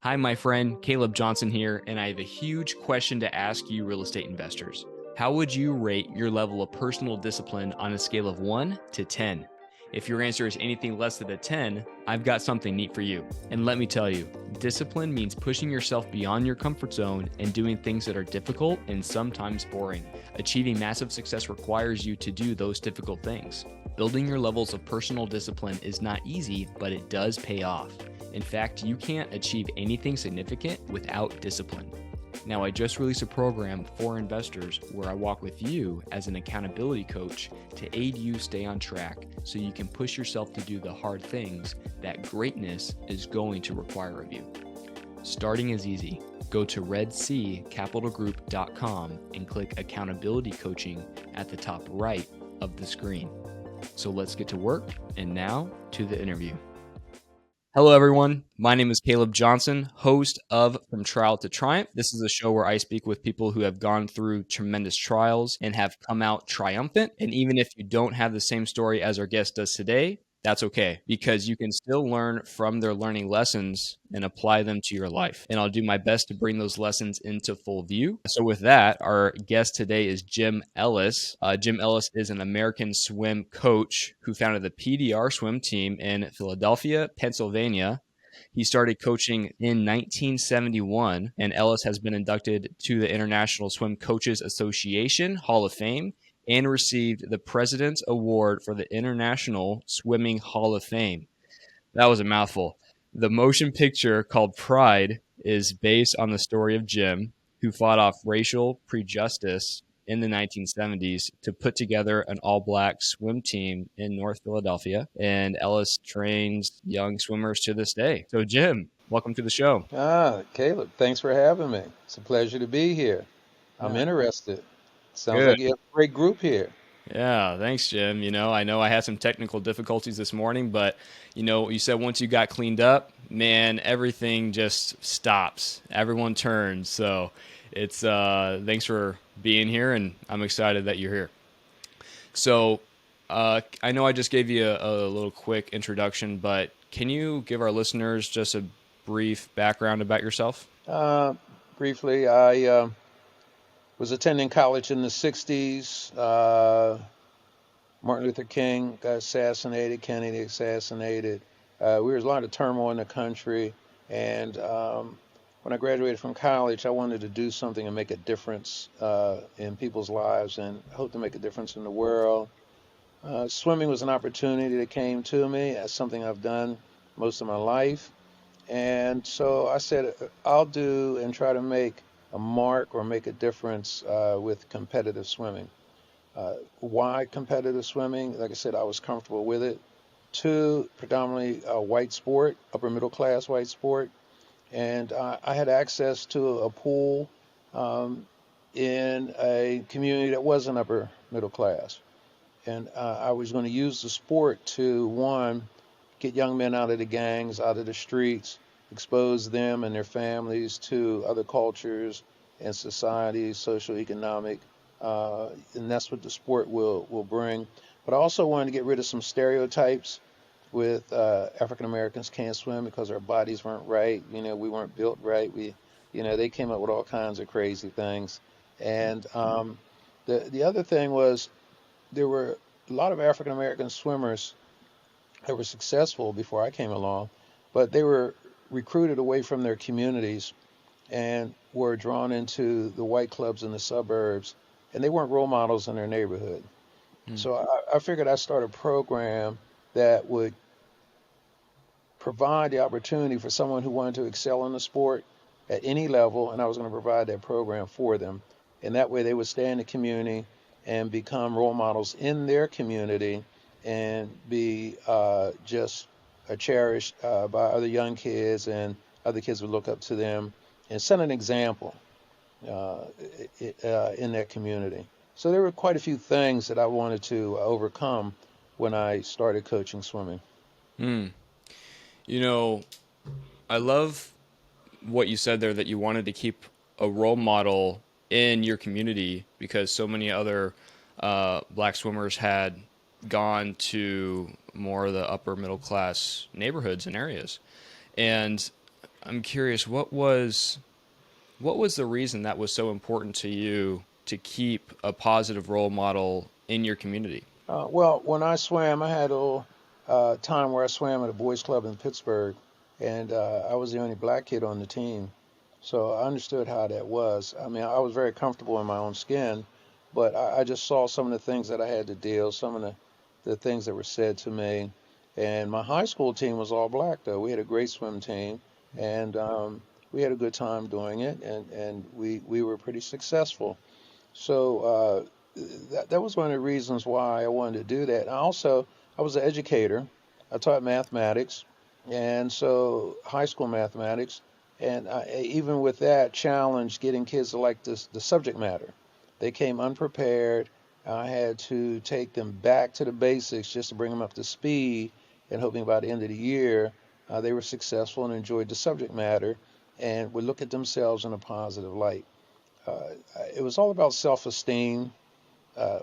Hi, my friend, Caleb Johnson here, and I have a huge question to ask you, real estate investors. How would you rate your level of personal discipline on a scale of 1 to 10? If your answer is anything less than a 10, I've got something neat for you. And let me tell you, discipline means pushing yourself beyond your comfort zone and doing things that are difficult and sometimes boring. Achieving massive success requires you to do those difficult things. Building your levels of personal discipline is not easy, but it does pay off. In fact, you can't achieve anything significant without discipline. Now, I just released a program for investors where I walk with you as an accountability coach to aid you stay on track so you can push yourself to do the hard things that greatness is going to require of you. Starting is easy. Go to redseacapitalgroup.com and click accountability coaching at the top right of the screen. So let's get to work, and now to the interview. Hello, everyone. My name is Caleb Johnson, host of From Trial to Triumph. This is a show where I speak with people who have gone through tremendous trials and have come out triumphant. And even if you don't have the same story as our guest does today, that's okay, because you can still learn from their learning lessons and apply them to your life. And I'll do my best to bring those lessons into full view. So with that, our guest today is Jim Ellis. Jim Ellis is an American swim coach who founded the PDR swim team in Philadelphia, Pennsylvania. He started coaching in 1971, and Ellis has been inducted to the International Swim Coaches Association Hall of Fame and received the President's Award for the International Swimming Hall of Fame. That was a mouthful. The motion picture called Pride is based on the story of Jim, who fought off racial prejudice in the 1970s to put together an all-black swim team in North Philadelphia. And Ellis trains young swimmers to this day. So, Jim, welcome to the show. Caleb, thanks for having me. It's a pleasure to be here. I'm Yeah, interested. Sounds good. like you have a great group here. Yeah, thanks, Jim. I know I had some technical difficulties this morning, but you said once you got cleaned up, man, everything just stops. Everyone turns. So it's thanks for being here, and I'm excited that you're here. So I know I just gave you a little quick introduction, but can you give our listeners just a brief background about yourself? Uh, Briefly, I was attending college in the 60s. Martin Luther King got assassinated, Kennedy assassinated. We was a lot of turmoil in the country. And when I graduated from college, I wanted to do something and make a difference in people's lives and hope to make a difference in the world. Swimming was an opportunity that came to me as something I've done most of my life. And so I said, I'll do and try to make a mark or make a difference with competitive swimming. Why competitive swimming? Like I said, I was comfortable with it. Two, predominantly a white sport, upper middle class white sport. And I had access to a pool um, in a community that wasn't upper middle class. And I was going to use the sport to, one, get young men out of the gangs, out of the streets, expose them and their families to other cultures and societies, social, economic, and that's what the sport will bring. But I also wanted to get rid of some stereotypes with African Americans can't swim because our bodies weren't right. We weren't built right. They came up with all kinds of crazy things. And the other thing was there were a lot of African American swimmers that were successful before I came along, but they were recruited away from their communities and were drawn into the white clubs in the suburbs, and they weren't role models in their neighborhood. Hmm. So I figured I'd start a program that would provide the opportunity for someone who wanted to excel in the sport at any level, and I was going to provide that program for them. And that way they would stay in the community and become role models in their community and be just cherished by other young kids, and other kids would look up to them and set an example uh, in that community. So there were quite a few things that I wanted to overcome when I started coaching swimming. Hmm. You know, I love what you said there, that you wanted to keep a role model in your community because so many other black swimmers had gone to more of the upper middle class neighborhoods and areas. And I'm curious, what was the reason that was so important to you to keep a positive role model in your community? Well, when I swam, I had a little time where I swam at a boys' club in Pittsburgh, and I was the only black kid on the team. So I understood how that was. I mean, I was very comfortable in my own skin, but I just saw some of the things that I had to deal, some of the things that were said to me. And my high school team was all black, though. We had a great swim team, and we had a good time doing it, and we were pretty successful. So that was one of the reasons why I wanted to do that. I was an educator. I taught mathematics, and so high school mathematics, and even with that, challenged getting kids to like the subject matter. They came unprepared. I had to take them back to the basics just to bring them up to speed, and hoping by the end of the year they were successful and enjoyed the subject matter and would look at themselves in a positive light. Uh, it was all about self-esteem,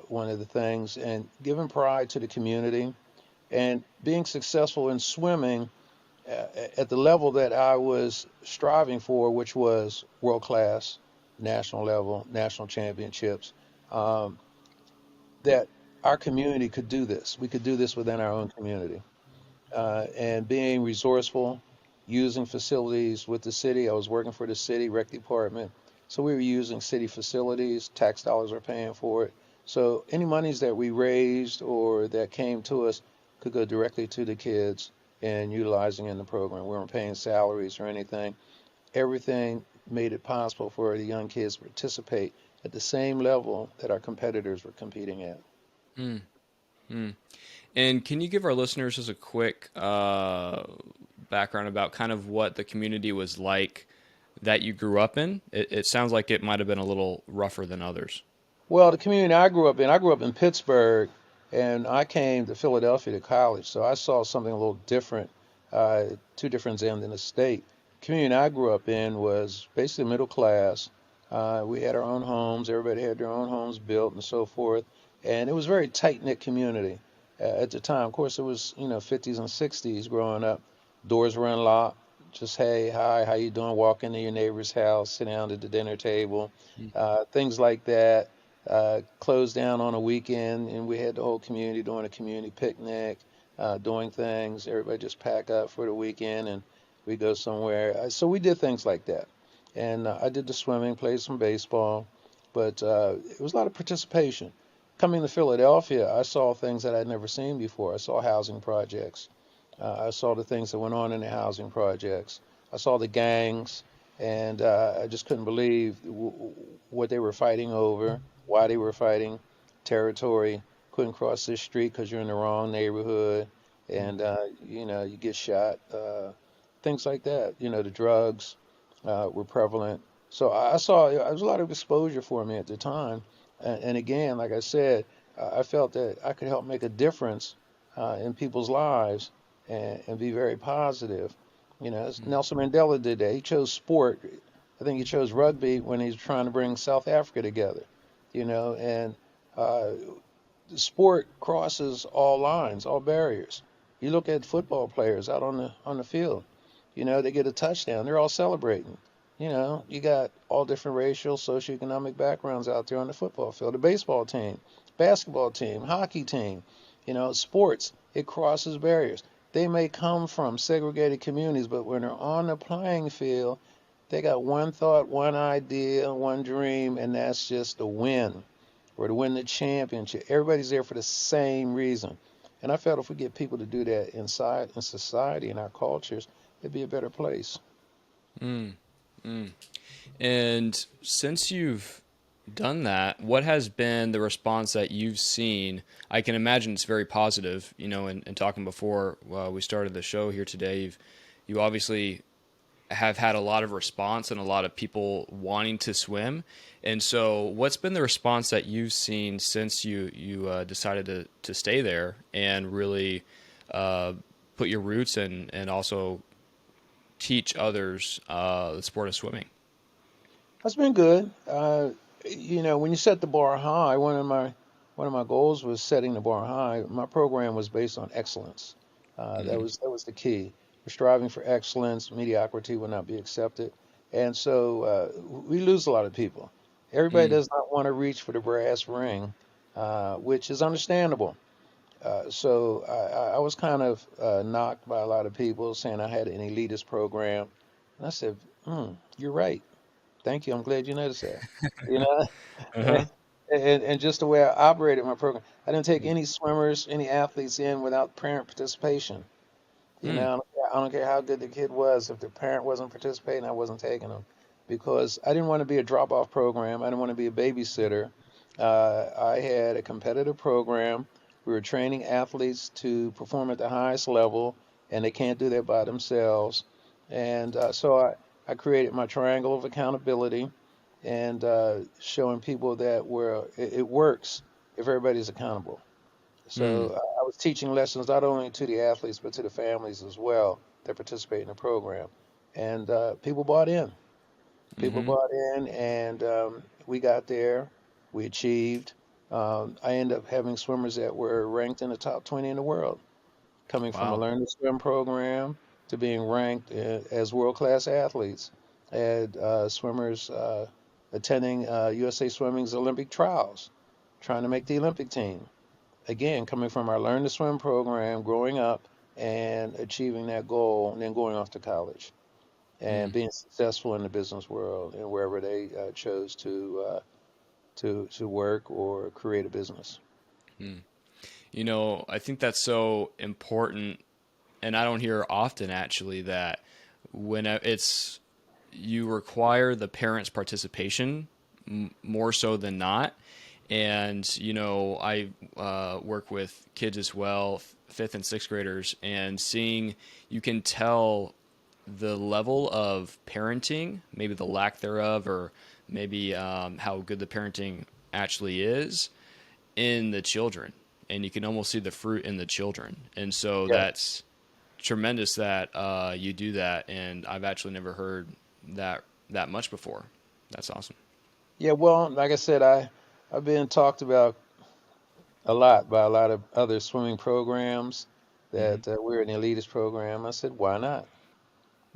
one of the things, and giving pride to the community and being successful in swimming at the level that I was striving for, which was world class, national level, national championships. Um, that our community could do this. We could do this within our own community. And being resourceful, using facilities with the city. I was working for the city rec department, so we were using city facilities. Tax dollars were paying for it. So any monies that we raised or that came to us could go directly to the kids and utilizing in the program. We weren't paying salaries or anything. Everything made it possible for the young kids to participate at the same level that our competitors were competing at. Mm, mm. And can you give our listeners just a quick background about kind of what the community was like that you grew up in? It sounds like it might have been a little rougher than others. Well, the community I grew up in Pittsburgh, and I came to Philadelphia to college, so I saw something a little different, two different ends in the state. The community I grew up in was basically middle class. We had our own homes, everybody had their own homes built and so forth, and it was a very tight-knit community at the time. Of course, it was, 50s and 60s growing up. Doors were unlocked. Just, hey, hi, how you doing? Walk into your neighbor's house, sit down at the dinner table, things like that. Closed down on a weekend, and we had the whole community doing a community picnic, doing things. Everybody just pack up for the weekend, and we go somewhere. So we did things like that, and I did the swimming, played some baseball, but it was a lot of participation. Coming to Philadelphia, I saw things that I'd never seen before. I saw housing projects. I saw the things that went on in the housing projects. I saw the gangs, and I just couldn't believe what they were fighting over, why they were fighting, territory. Couldn't cross this street because you're in the wrong neighborhood, and you get shot. Things like that. The drugs were prevalent. So I saw it was a lot of exposure for me at the time, and again, like I said, I felt that I could help make a difference in people's lives and be very positive. Nelson Mandela did that. He chose sport. I think he chose rugby when he was trying to bring South Africa together. And uh, sport crosses all lines, all barriers. You look at football players out on the field. They get a touchdown. They're all celebrating. You got all different racial, socioeconomic backgrounds out there on the football field. The baseball team, basketball team, hockey team. Sports, it crosses barriers. They may come from segregated communities, but when they're on the playing field, they got one thought, one idea, one dream, and that's just to win or to win the championship. Everybody's there for the same reason. And I felt if we get people to do that inside in society and our cultures, it'd be a better place. Mm, mm. And since you've done that, what has been the response that you've seen? I can imagine it's very positive. And talking before we started the show here today, you obviously have had a lot of response and a lot of people wanting to swim. And so, what's been the response that you've seen since you decided to stay there and really uh, put your roots and also teach others the sport of swimming? That's been good. When you set the bar high, one of my goals was setting the bar high. My program was based on excellence. That Mm, was the key. We're striving for excellence. Mediocrity will not be accepted. And so we lose a lot of people. Everybody Mm, does not want to reach for the brass ring, which is understandable. So I was kind of knocked by a lot of people saying I had an elitist program. And I said, you're right. Thank you. I'm glad you noticed that. You know, uh-huh. and just the way I operated my program, I didn't take any swimmers, any athletes in without parent participation. You Mm, know, I don't care how good the kid was. If the parent wasn't participating, I wasn't taking them because I didn't want to be a drop-off program. I didn't want to be a babysitter. I had a competitive program. We were training athletes to perform at the highest level, and they can't do that by themselves. And so I created my triangle of accountability and showing people that it works if everybody's accountable. mm, So I was teaching lessons not only to the athletes but to the families as well that participate in the program, and people bought in. People mm-hmm. bought in, and we got there. We achieved. I ended up having swimmers that were ranked in the top 20 in the world, coming from a Wow. learn to swim program to being ranked as world-class athletes. I had swimmers attending USA Swimming's Olympic trials, trying to make the Olympic team. Again, coming from our Learn to Swim program, growing up and achieving that goal, and then going off to college and Mm, being successful in the business world and wherever they chose to work or create a business. mm. I think that's so important, and I don't hear often actually that when it's you require the parents' participation more so than not. And I work with kids as well, fifth and sixth graders, and seeing you can tell the level of parenting, maybe the lack thereof, or maybe how good the parenting actually is in the children, and you can almost see the fruit in the children. And so Yeah. that's tremendous that you do that, and I've actually never heard that much before. That's awesome. Yeah. Well, like I said, I've been talked about a lot by a lot of other swimming programs Hmm. that we're an elitist program. I said, why not?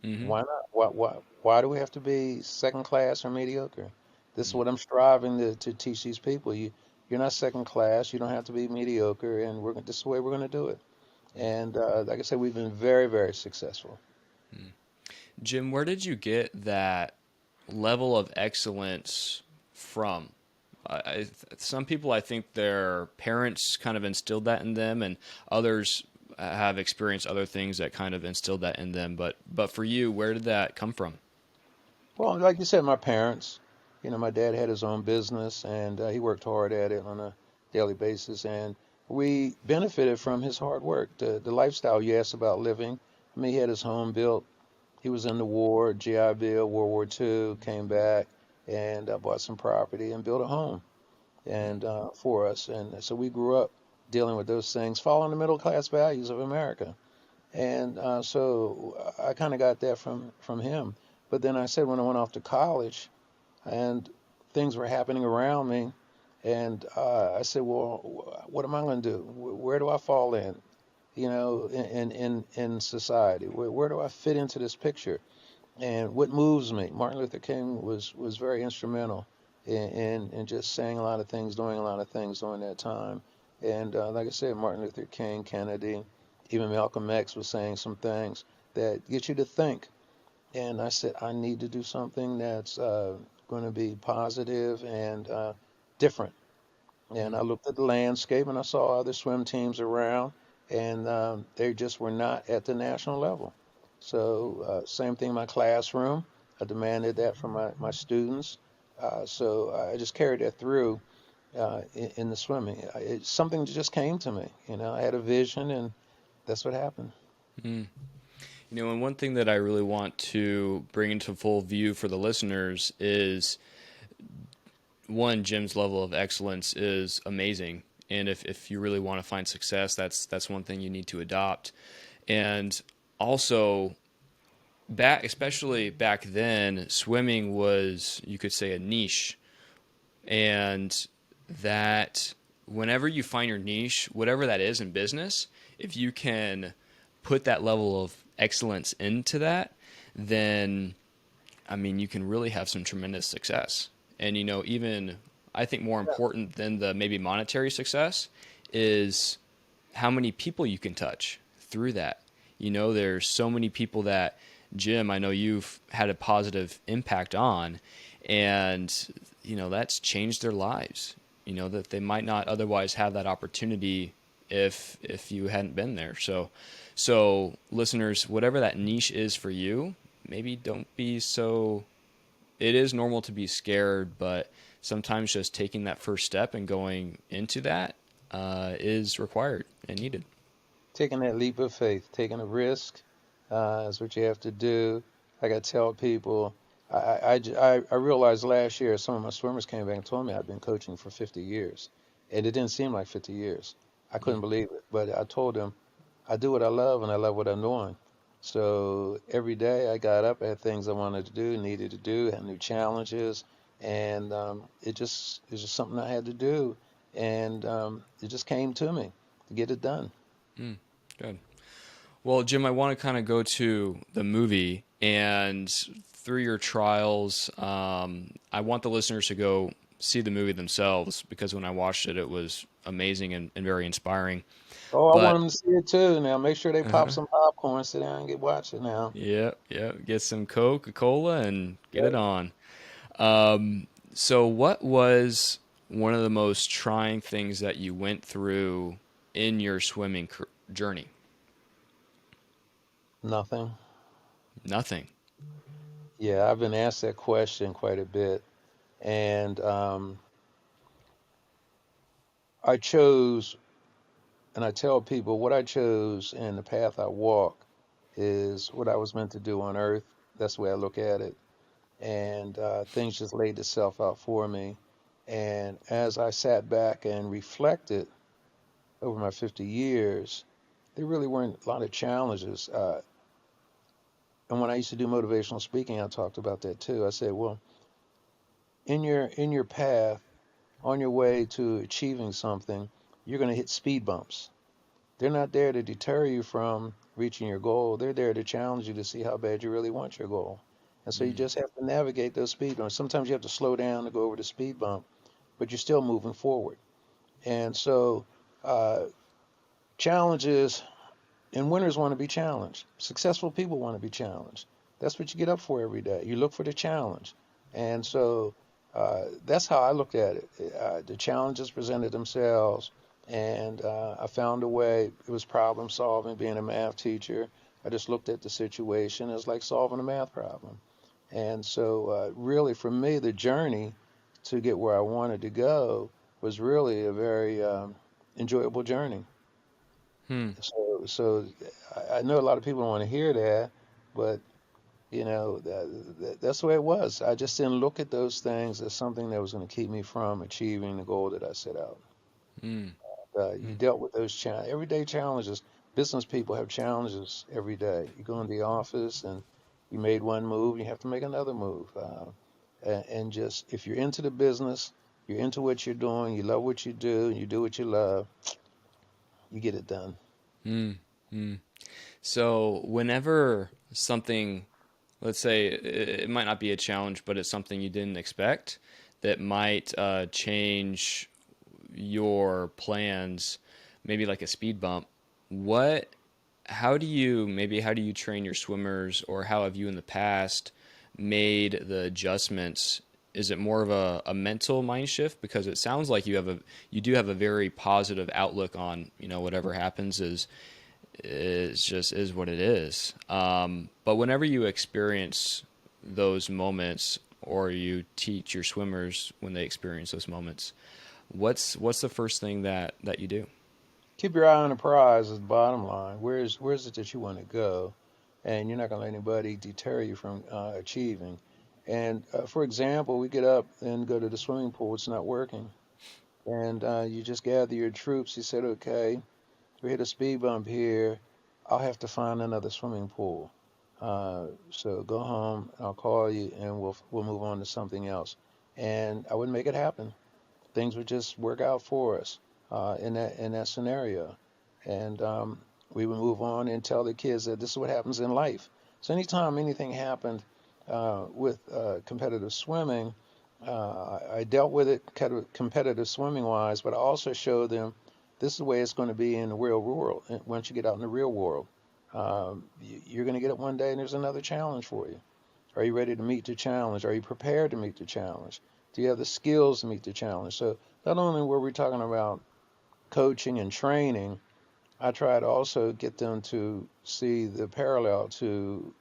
Hmm. Why not? Why do we have to be second class or mediocre? This is Hmm. what I'm striving to teach these people. You're not second class. You don't have to be mediocre, and this is the way we're going to do it. And like I said, we've been very, very successful. Jim, where did you get that level of excellence from? Some people, I think their parents kind of instilled that in them, and others have experienced other things that kind of instilled that in them. But for you, where did that come from? Well, like you said, my parents, my dad had his own business, and he worked hard at it on a daily basis, and we benefited from his hard work. The lifestyle you asked about living. I mean, he had his home built. He was in the war, GI Bill, World War II, came back and bought some property and built a home and for us. And so we grew up dealing with those things, following the middle class values of America. And so I kind of got that from him. But then I said when I went off to college and things were happening around me, and I said, well, what am I going to do? Where do I fall in? In society, where do I fit into this picture? And what moves me? Martin Luther King was very instrumental in just saying a lot of things, doing a lot of things during that time. And like I said, Martin Luther King, Kennedy, even Malcolm X was saying some things that get you to think. And I said, I need to do something that's going to be positive and different. And I looked at the landscape and I saw other swim teams around, and they just were not at the national level. So, same thing in my classroom. I demanded that from my students. So I just carried that through in the swimming. Something just came to me. I had a vision, and that's what happened. Mm. And one thing that I really want to bring into full view for the listeners is one, Jim's level of excellence is amazing. And if you really want to find success, that's one thing you need to adopt. And also especially back then, swimming was, you could say, a niche. And that whenever you find your niche, whatever that is in business, if you can put that level of excellence into that, then I mean, you can really have some tremendous success. And, even I think more important than the maybe monetary success is how many people you can touch through that. There's so many people that, Jim, I know you've had a positive impact on, and, that's changed their lives, that they might not otherwise have that opportunity if you hadn't been there. So listeners, whatever that niche is for you, maybe don't be so. It is normal to be scared, but sometimes just taking that first step and going into that is required and needed. Taking that leap of faith, taking a risk, is what you have to do. Like I tell people, I realized last year some of my swimmers came back and told me I'd been coaching for 50 years. And it didn't seem like 50 years. I couldn't believe it. But I told them, I do what I love and I love what I'm doing. So every day I got up, I had things I wanted to do, needed to do, had new challenges. And it's just something I had to do. And it just came to me to get it done. Mm, good. Well, Jim, I want to kind of go to the movie and through your trials. I want the listeners to go see the movie themselves because when I watched it, it was amazing and very inspiring. Oh, I want But them to see it too. Now, make sure they pop uh some popcorn, sit down and get watch it now. yeah, yeah, get some Coca-Cola and get it Yep. on. So, what was one of the most trying things that you went through in your swimming journey? Nothing. Nothing. Yeah, I've been asked that question quite a bit, and I chose, and I tell people what I chose and the path I walk is what I was meant to do on earth. That's the way I look at it, and things just laid itself out for me. And as I sat back and reflected over my 50 years, there really weren't a lot of challenges. And when I used to do motivational speaking, I talked about that too. I said, well, in your path, on your way to achieving something, you're going to hit speed bumps. They're not there to deter you from reaching your goal. They're there to challenge you to see how bad you really want your goal. And so you Mm, just have to navigate those speed bumps. Sometimes you have to slow down to go over the speed bump, but you're still moving forward. And so uh, challenges and winners want to be challenged. Successful people want to be challenged. That's what you get up for every day. You look for the challenge. And so that's how I looked at it. The challenges presented themselves, and I found a way. It was problem solving, being a math teacher. I just looked at the situation as like solving a math problem. And so, really, for me, the journey to get where I wanted to go was really a very enjoyable journey. hmm. So I know a lot of people don't want to hear that, but that's the way it was. I just didn't look at those things as something that was going to keep me from achieving the goal that I set out. Mm, You mm, dealt with those everyday challenges. Business people have challenges every day. You go in the office and you made one move, you have to make another move. And just if you're into the business, you're into what you're doing, you love what you do, and you do what you love, you get it done. mm, mm. So, whenever something, let's say it might not be a challenge, but it's something you didn't expect that might change your plans, maybe like a speed bump, what, how do you train your swimmers, or how have you in the past made the adjustments? Is it more of a mental mind shift? Because it sounds like you do have a very positive outlook on, whatever happens is just is what it is. But whenever you experience those moments, or you teach your swimmers when they experience those moments, what's the first thing that you do? Keep your eye on the prize is the bottom line. Where's it that you want to go? And you're not going to let anybody deter you from achieving. And for example, we get up and go to the swimming pool. It's not working, and you just gather your troops. You said, okay, we hit a speed bump here. I'll have to find another swimming pool. So go home. I'll call you, and we'll move on to something else. And I would make it happen. Things would just work out for us in that scenario. And We would move on and tell the kids that this is what happens in life. So anytime anything happened with competitive swimming, I dealt with it competitive swimming wise, but I also showed them this is the way it's going to be in the real world. Once you get out in the real world, you're going to get it one day, and there's another challenge for you. Are you ready to meet the challenge? Are you prepared to meet the challenge? Do you have the skills to meet the challenge? So not only were we talking about coaching and training, I try to also get them to see the parallel to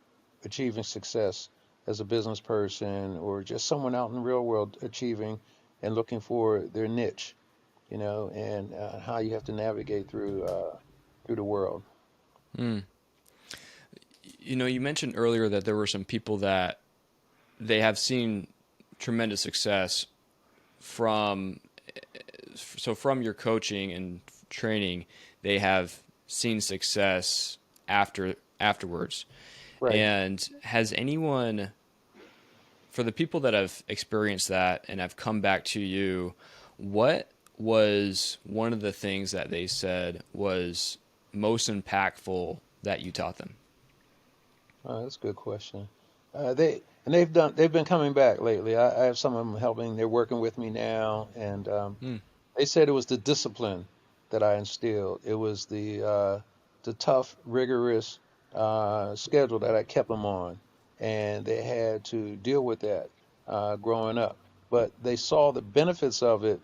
achieving success as a business person or just someone out in the real world achieving and looking for their niche, and how you have to navigate through the world. Mm. You mentioned earlier that there were some people that they have seen tremendous success from from your coaching and training, they have seen success afterwards. Right. And has anyone, for the people that have experienced that and have come back to you, what was one of the things that they said was most impactful that you taught them? Oh, that's a good question. They've been coming back lately. I have some of them helping. They're working with me now, and Hmm. they said it was the discipline that I instilled. It was the tough, rigorous schedule that I kept them on, and they had to deal with that growing up. But they saw the benefits of it.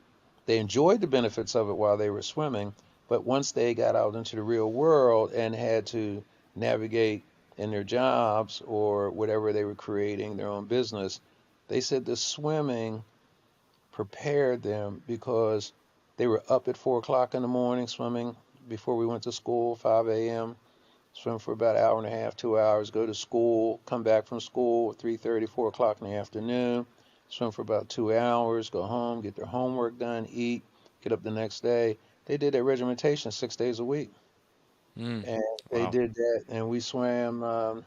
They enjoyed the benefits of it while they were swimming. But once they got out into the real world and had to navigate in their jobs or whatever they were creating, their own business, they said the swimming prepared them because they were up at 4 o'clock in the morning swimming before we went to school, 5 a.m., swim for about an hour and a half, 2 hours, go to school, come back from school at 3:30, 4 o'clock in the afternoon, swim for about 2 hours, go home, get their homework done, eat, get up the next day. They did that regimentation 6 days a week. Mm. And they Wow. did that, and we swam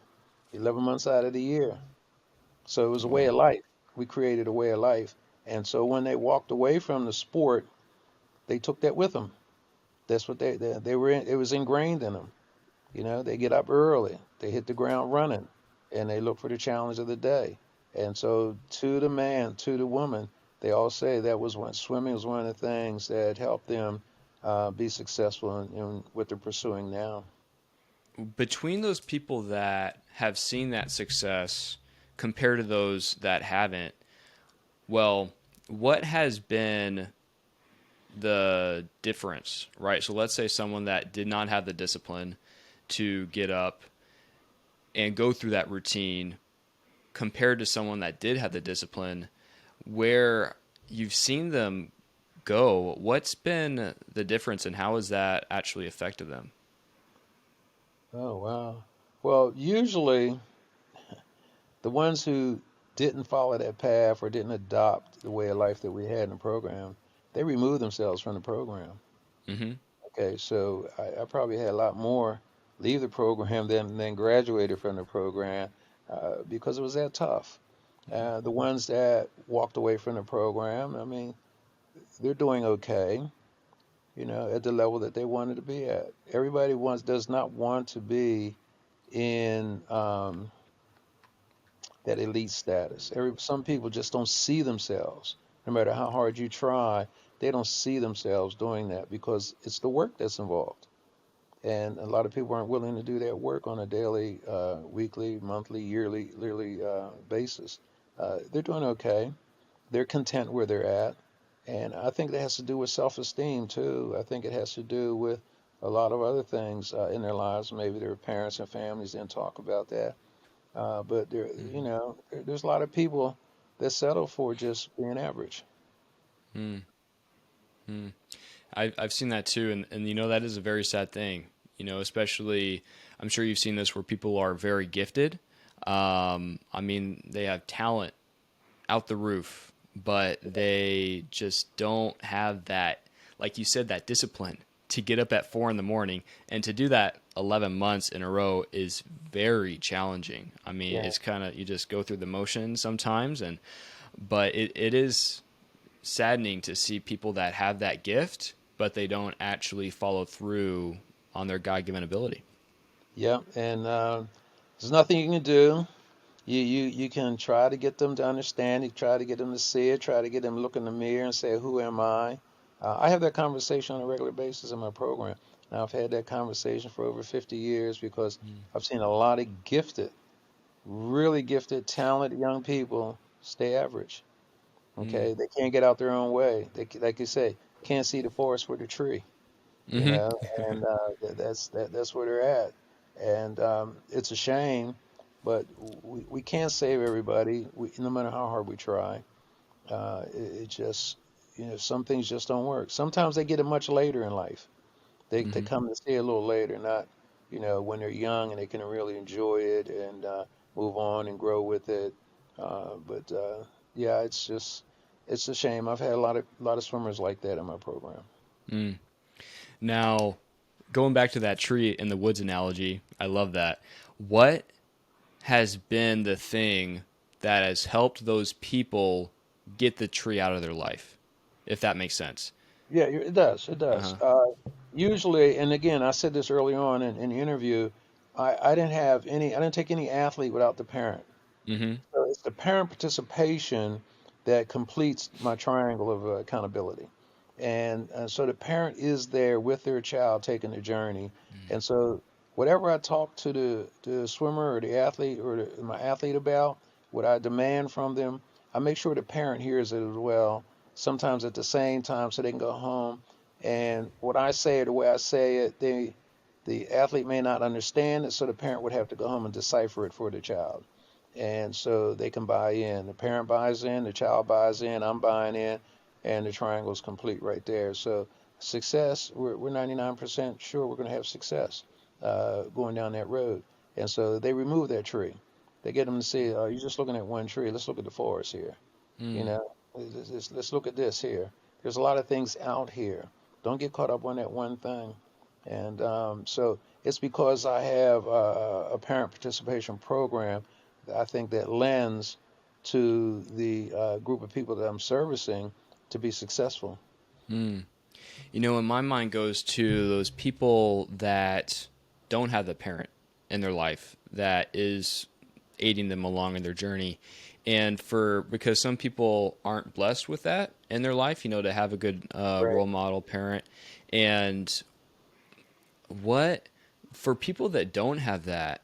11 months out of the year. So it was a way Wow. of life. We created a way of life. And so when they walked away from the sport, they took that with them. That's what they were in, it was ingrained in them. They get up early, they hit the ground running, and they look for the challenge of the day. And so to the man, to the woman, they all say that was when swimming was one of the things that helped them be successful in what they're pursuing now. Between those people that have seen that success compared to those that haven't, well, what has been the difference, right? So let's say someone that did not have the discipline to get up and go through that routine compared to someone that did have the discipline, where you've seen them go, what's been the difference and how has that actually affected them? Oh, wow. Well, usually the ones who didn't follow that path or didn't adopt the way of life that we had in the program, they removed themselves from the program. Mm-hmm. Okay, so I probably had a lot more leave the program than graduated from the program because it was that tough. The ones that walked away from the program, I mean, they're doing okay, at the level that they wanted to be at. Everybody does not want to be in that elite status. Some people just don't see themselves, no matter how hard you try, they don't see themselves doing that because it's the work that's involved. And a lot of people aren't willing to do that work on a daily, weekly, monthly, yearly basis. They're doing okay. They're content where they're at. And I think that has to do with self-esteem too. I think it has to do with a lot of other things in their lives. Maybe their parents and families didn't talk about that. But there's a lot of people that settle for just being average. Mm-hmm. I've seen that too, and that is a very sad thing. Especially I'm sure you've seen this where people are very gifted. I mean, they have talent out the roof, but they just don't have that, like you said, that discipline to get up at 4 in the morning and to do that 11 months in a row is very challenging. I mean, Yeah. it's kind of, you just go through the motions sometimes, but it is saddening to see people that have that gift, but they don't actually follow through on their God-given ability. Yep. And there's nothing you can do. You can try to get them to understand. You try to get them to see it. Try to get them to look in the mirror and say, "Who am I?" I have that conversation on a regular basis in my program. Now I've had that conversation for over 50 years because Mm. I've seen a lot of gifted, really gifted, talented young people stay average. Mm. Okay, they can't get out their own way. Like you say, can't see the forest for the tree. You Hmm. know, and that's where they're at. And it's a shame, but we can't save everybody. No matter how hard we try, it just some things just don't work. Sometimes they get it much later in life. They Hmm. come to stay a little later, not when they're young and they can really enjoy it and move on and grow with it. But yeah, it's a shame. I've had a lot of swimmers like that in my program. Mm. Now, going back to that tree in the woods analogy, I love that. What has been the thing that has helped those people get the tree out of their life, if that makes sense? Yeah, it does. It Uh does. huh. Usually, and again, I said this early on in the interview, I didn't take any athlete without the parent. Mm-hmm. So it's the parent participation that completes my triangle of accountability. And so the parent is there with their child taking the journey. And so whatever I talk to the swimmer or the athlete or my athlete about, what I demand from them, I make sure the parent hears it as well, sometimes at the same time so they can go home. And what I say or the way I say it, the athlete may not understand it, so the parent would have to go home and decipher it for the child and so they can buy in. The parent buys in, the child buys in, I'm buying in, and the triangle's complete right there. So success, we're 99% sure we're going to have success going down that road. And so they remove that tree. They get them to see, you're just looking at one tree. Let's look at the forest here. You Mm. know, let's look at this here. There's a lot of things out here. Don't get caught up on that one thing. And so it's because I have a parent participation program that I think that lends to the group of people that I'm servicing to be successful. Mm. And my mind goes to those people that don't have the parent in their life that is aiding them along in their journey. And because some people aren't blessed with that in their life, to have a good Right. role model parent. And what, for people that don't have that,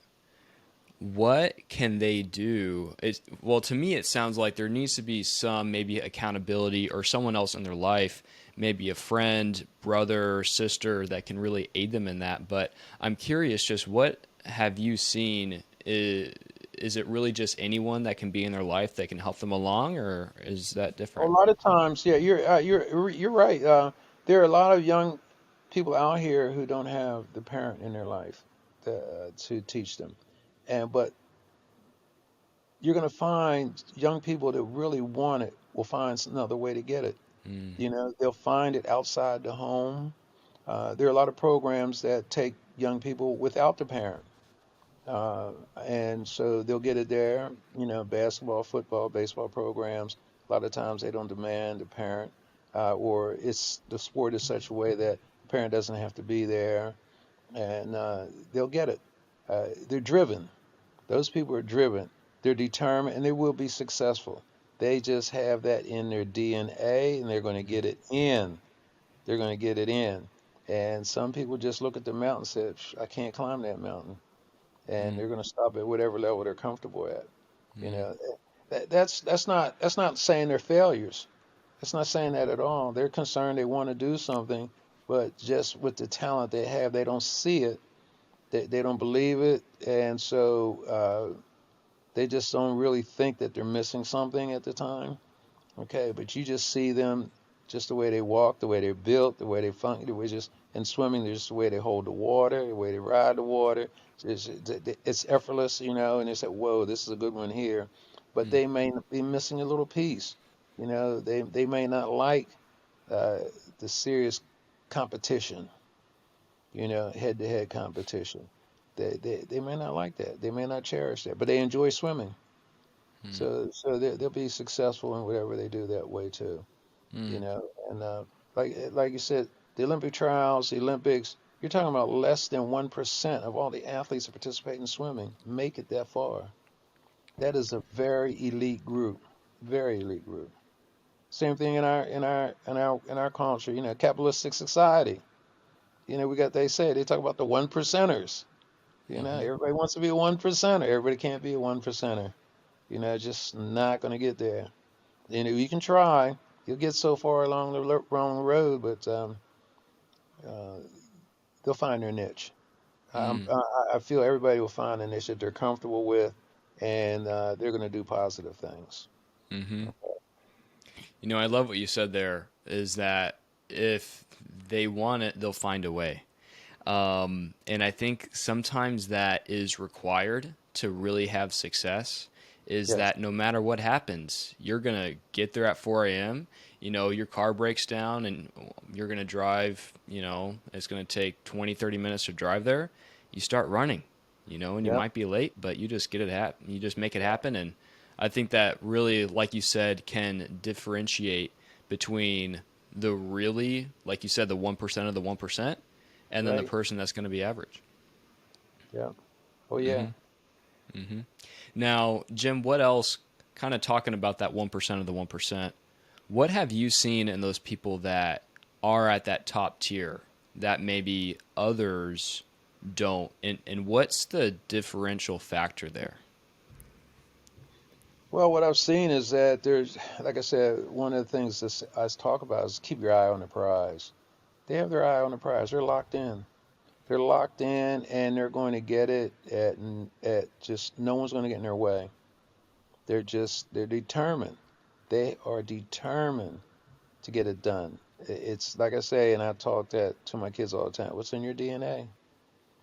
what can they do? Well, to me, it sounds like there needs to be some maybe accountability or someone else in their life, maybe a friend, brother, sister that can really aid them in that. But I'm curious, just what have you seen? Is it really just anyone that can be in their life that can help them along, or is that A different? lot of times, yeah, you're right. There are a lot of young people out here who don't have the parent in their life to teach them, and but you're going to find young people that really want it will find another way to get it. Mm. They'll find it outside the home. There are a lot of programs that take young people without the parent. Uh, and so they'll get it there, basketball, football, baseball programs. A lot of times they don't demand a parent, or it's the sport is such a way that the parent doesn't have to be there, and they'll get it. They're driven. Those people are driven. They're determined, and they will be successful. They just have that in their DNA, and they're going to get it in. They're going to get it in. And some people just look at the mountain and say, I can't climb that mountain. And Mm. they're going to stop at whatever level they're comfortable at. You Mm. know, that's not saying they're failures. That's not saying that at all. They're concerned they want to do something, but just with the talent they have, they don't see it. They don't believe it, and so they just don't really think that they're missing something at the time. Okay, but you just see them just the way they walk, the way they're built, the way they function, the way just in swimming, just the way they hold the water, the way they ride the water. It's effortless, and they say, "Whoa, this is a good one here," but Mm. they may be missing a little piece. They may not like uh, the serious competition, head-to-head competition. They may not like that. They may not cherish that, but they enjoy swimming. Mm. So they'll be successful in whatever they do that way too. Mm. And like you said, the Olympic trials, the Olympics. You're talking about less than 1% of all the athletes that participate in swimming make it that far. That is a very elite group, very elite group. Same thing in our culture, capitalistic society. We got they talk about the one percenters. Hmm. Everybody wants to be a one percenter. Everybody can't be a one percenter. Just not going to get there. You can try. You'll get so far along the wrong road, but uh, they'll find their niche. Mm. I feel everybody will find a niche that they're comfortable with, and they're going to do positive things. Hmm. I love what you said there is that if they want it, they'll find a way. And I think sometimes that is required to really have success is Yes. that no matter what happens, you're going to get there at 4 a.m. Your car breaks down and you're going to drive, it's going to take 20, 30 minutes to drive there. You start running, and you Yep. might be late, but you just get it happen. You just make it happen. And I think that really, like you said, can differentiate between the really, like you said, the 1% of the 1% and then the Right. person that's going to be average. Yep. Oh yeah. Hmm. Hmm. Now, Jim, what else? Kind of talking about that 1% of the 1%. What have you seen in those people that are at that top tier that maybe others don't? And what's the differential factor there? Well, what I've seen is that like I said, one of the things that I talk about is keep your eye on the prize. They have their eye on the prize. They're locked in. They're locked in, and they're going to get it at just no one's going to get in their way. They're determined. They are determined to get it done. It's like I say, and I talk that to my kids all the time. What's in your DNA?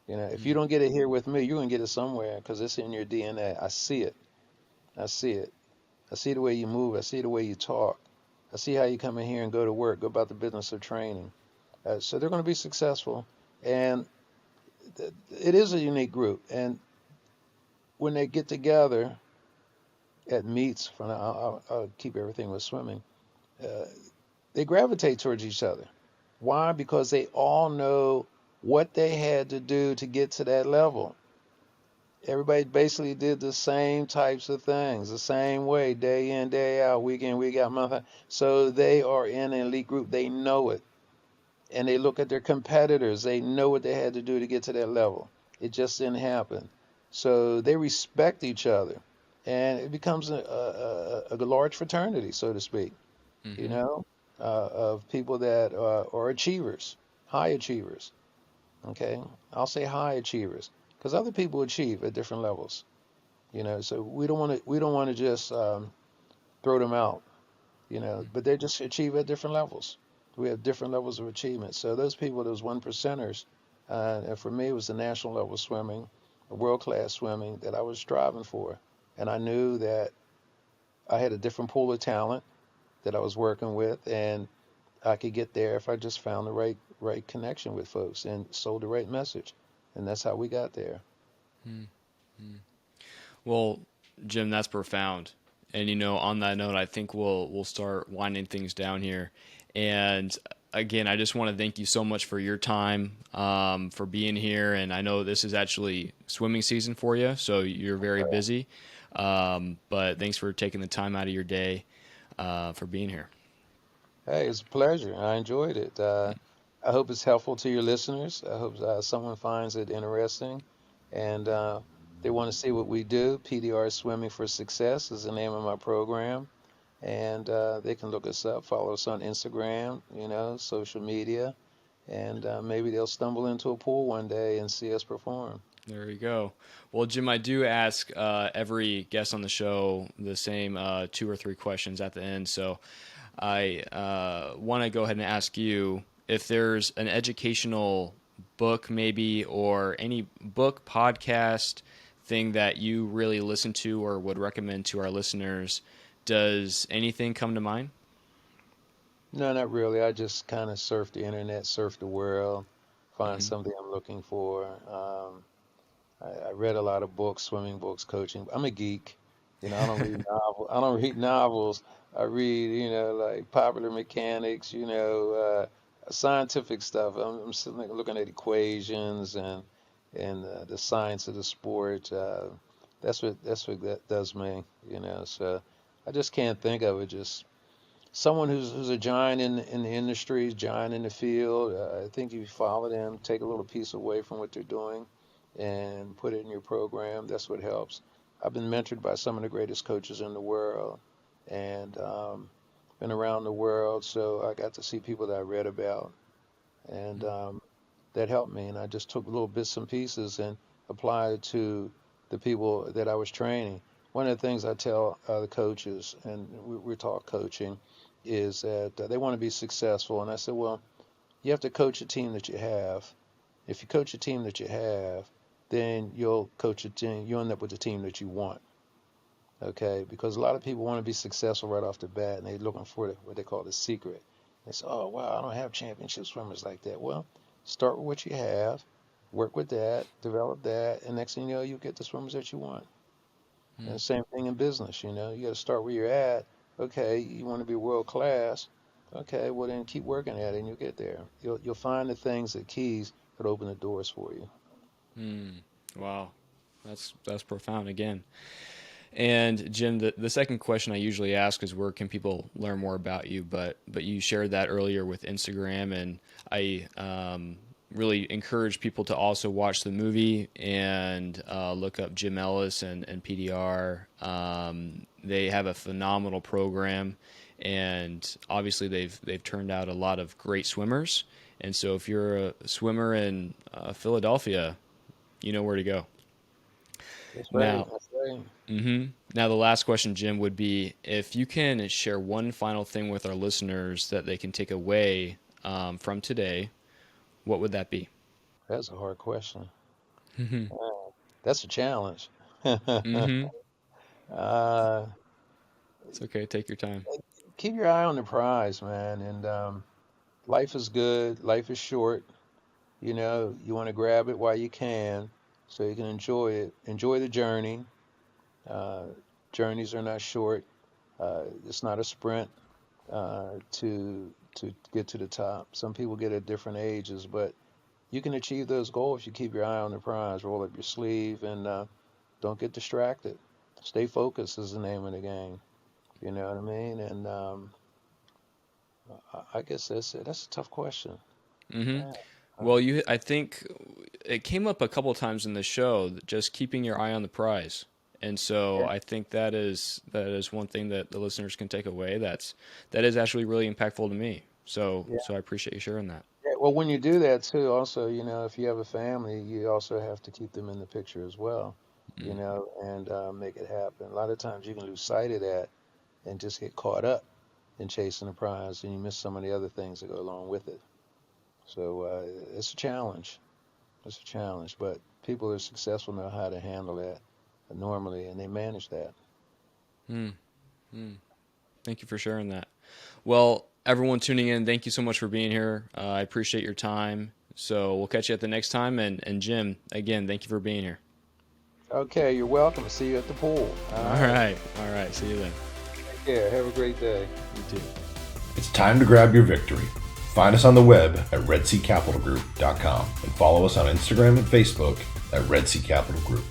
If you Mm. don't get it here with me, you're gonna get it somewhere because it's in your DNA. I see it. I see it. I see the way you move. I see the way you talk. I see how you come in here and go to work, go about the business of training. So they're going to be successful, and it is a unique group. And when they get together at meets, I'll keep everything with swimming. Uh, they gravitate towards each other. Why? Because they all know what they had to do to get to that level. Everybody basically did the same types of things, the same way, day in, day out, week in, week out, month out. So they are in an elite group. They know it. And they look at their competitors. They know what they had to do to get to that level. It just didn't happen. So they respect each other. And it becomes a large fraternity, so to speak, you Hmm. know, of people that are achievers, high achievers. Okay. I'll say high achievers because other people achieve at different levels. So we don't want to just throw them out, but they just achieve at different levels. We have different levels of achievement. So those people, those one percenters, and for me, it was the national level swimming, world class swimming that I was striving for, and I knew that I had a different pool of talent that I was working with, and I could get there if I just found the right connection with folks and sold the right message, and that's how we got there. Well, Jim, that's profound. And on that note, I think we'll start winding things down here. And again, I just want to thank you so much for your time, for being here. And I know this is actually swimming season for you, so you're very busy. But thanks for taking the time out of your day for being here. Hey, it's a pleasure. I enjoyed it. I hope it's helpful to your listeners. I hope someone finds it interesting and they want to see what we do. PDR Swimming for Success is the name of my program. And they can look us up, follow us on Instagram, social media, and maybe they'll stumble into a pool one day and see us perform. There you go. Well, Jim, I do ask every guest on the show the same 2 or 3 questions at the end. So I want to go ahead and ask you if there's an educational book, maybe, or any book, podcast thing that you really listen to or would recommend to our listeners. Does anything come to mind? No, not really. I just kind of surf the internet, surf the world, find Hmm. something I'm looking for. I read a lot of books, swimming books, coaching. I'm a geek. I don't read novel. I don't read novels. I read, like Popular Mechanics, scientific stuff. I'm sitting there looking at equations and the science of the sport. That's what that does me, you know. So I just can't think of it. Just someone who's a giant in the industry, giant in the field. I think if you follow them, take a little piece away from what they're doing, and put it in your program. That's what helps. I've been mentored by some of the greatest coaches in the world, and been around the world, so I got to see people that I read about, and that helped me. And I just took little bits and pieces and applied it to the people that I was training. One of the things I tell the coaches, and we talk coaching, is that they want to be successful. And I said, well, you have to coach a team that you have. If you coach a team that you have, then you'll coach a team, you'll end up with the team that you want. Okay, because a lot of people want to be successful right off the bat, and they're looking for what they call the secret. They say, "Oh, wow, I don't have championship swimmers like that." Well, start with what you have, work with that, develop that, and next thing you know, you get the swimmers that you want. And the same thing in business, you know, you got to start where you're at. Okay, you want to be world class. Okay, well then keep working at it, and you'll get there. You'll find the things, the keys that open the doors for you. Wow, that's profound again. And Jim, the second question I usually ask is where can people learn more about you? But you shared that earlier with Instagram, and I really encourage people to also watch the movie and look up Jim Ellis and PDR. They have a phenomenal program, and obviously they've turned out a lot of great swimmers. And so if you're a swimmer in Philadelphia, you know where to go. That's right. Now, That's right. Now, the last question, Jim, would be if you can share one final thing with our listeners that they can take away from today, what would that be? That's a hard question. That's a challenge. Mm-hmm. uh, It's okay. Take your time. keep your eye on the prize, man. And life is good. Life is short. You know, you want to grab it while you can, so you can enjoy it. Enjoy the journey. Uh, Journeys are not short. It's not a sprint to get to the top. Some people get at different ages, but you can achieve those goals if you keep your eye on the prize. Roll up your sleeve and don't get distracted. Stay focused is the name of the game. You know what I mean? And I guess that's it. That's a tough question. Mm-hmm. Yeah. Well, I think it came up a couple of times in the show, just keeping your eye on the prize. And so Yeah. I think that is one thing that the listeners can take away. That is actually really impactful to me. So I appreciate you sharing that. Yeah, well, when you do that too, also, you know, if you have a family, you also have to keep them in the picture as well, you Mm. know, and make it happen. A lot of times you can lose sight of that and just get caught up in chasing the prize, and you miss some of the other things that go along with it. So it's a challenge. It's a challenge, but people who are successful know how to handle that normally, and they manage that. Mm. Mm. Thank you for sharing that. Well, everyone tuning in, thank you so much for being here. I appreciate your time. So we'll catch you at the next time. And Jim, again, thank you for being here. Okay, you're welcome. See you at the pool. All All right. right. All right. See you then. Take care. Have a great day. You too. It's time to grab your victory. Find us on the web at redseacapitalgroup.com and follow us on Instagram and Facebook at Red Sea Capital Group.